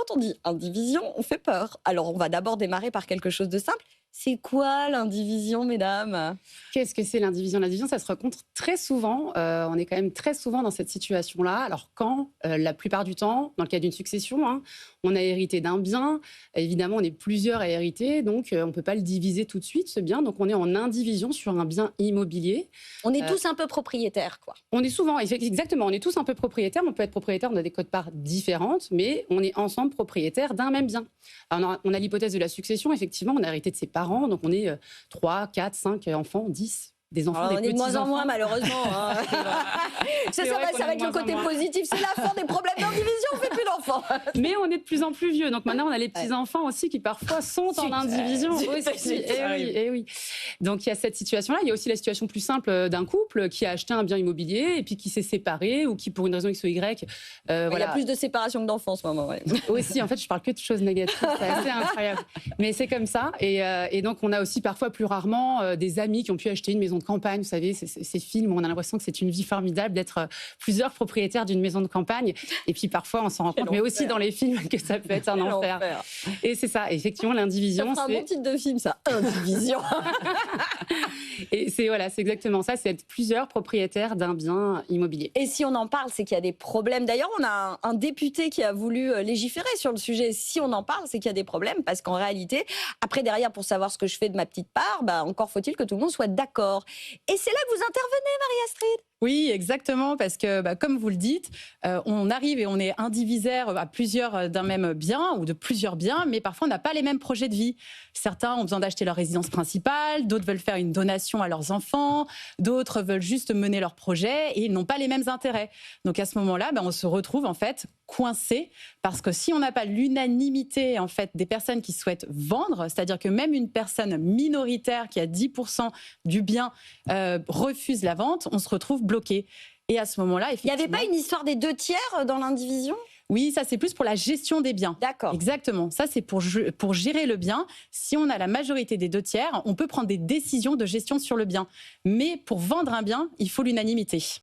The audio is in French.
quand on dit indivision, on fait peur. Alors, on va d'abord démarrer par quelque chose de simple. C'est quoi l'indivision, mesdames? Qu'est-ce que c'est l'indivision? L'indivision, ça se rencontre très souvent. On est quand même très souvent dans cette situation-là. Alors quand, la plupart du temps, dans le cas d'une succession, hein, on a hérité d'un bien. Évidemment, on est plusieurs à hériter, donc on ne peut pas le diviser tout de suite, ce bien. Donc on est en indivision sur un bien immobilier. On est Euh, tous un peu propriétaires, quoi. On est souvent, exactement, on est tous un peu propriétaires. On peut être propriétaire, on a des codes-parts différentes, mais on est ensemble propriétaires d'un même bien. Alors, on a l'hypothèse de la succession. Effectivement, on a hérité de ses parents, donc on est 3, 4, 5 enfants, 10. Des enfants, Alors, des on est de moins en petits-enfants. moins, malheureusement. Hein. C'est vrai qu'on Ça est va de être le moins en côté moins. positif. C'est la fin des problèmes d'indivision, on fait plus d'enfants. Mais on est de plus en plus vieux. Donc maintenant, on a les petits-enfants aussi qui parfois sont en indivision aussi. Eh oui. Donc il y a cette situation-là. Il y a aussi la situation plus simple d'un couple qui a acheté un bien immobilier et puis qui s'est séparé ou qui, pour une raison X ou Y, Il y a voilà. plus de séparation que d'enfants en ce moment. Ouais. Aussi, en fait, je parle que de choses négatives. C'est assez incroyable. Mais c'est comme ça. Et donc, on a aussi parfois, plus rarement, des amis qui ont pu acheter une maison de campagne. Vous savez, ces films où on a l'impression que c'est une vie formidable d'être plusieurs propriétaires d'une maison de campagne. Et puis parfois, on s'en rend compte, mais aussi dans les films, que ça peut être un enfer. Et c'est ça. Effectivement, l'indivision, c'est un bon titre de film, ça. Indivision. Et c'est exactement ça. C'est être plusieurs propriétaires d'un bien immobilier. Et si on en parle, c'est qu'il y a des problèmes. D'ailleurs, on a un député qui a voulu légiférer sur le sujet. Si on en parle, c'est qu'il y a des problèmes. Parce qu'en réalité, après, derrière, pour savoir ce que je fais de ma petite part, encore faut-il que tout le monde soit d'accord. Et c'est là que vous intervenez, Marie-Astrid. Oui, exactement, parce que comme vous le dites, on arrive et on est indivisaire à plusieurs d'un même bien ou de plusieurs biens, mais parfois on n'a pas les mêmes projets de vie. Certains ont besoin d'acheter leur résidence principale, d'autres veulent faire une donation à leurs enfants, d'autres veulent juste mener leur projet et ils n'ont pas les mêmes intérêts. Donc à ce moment-là, on se retrouve en fait coincé, parce que si on n'a pas l'unanimité en fait des personnes qui souhaitent vendre, c'est-à-dire que même une personne minoritaire qui a 10% du bien refuse la vente, on se retrouve bloqué. Et à ce moment-là, Il n'y avait pas une histoire des 2 tiers dans l'indivision? Oui, ça c'est plus pour la gestion des biens. D'accord. Exactement. Ça c'est pour gérer le bien. Si on a la majorité des 2 tiers, on peut prendre des décisions de gestion sur le bien. Mais pour vendre un bien, il faut l'unanimité.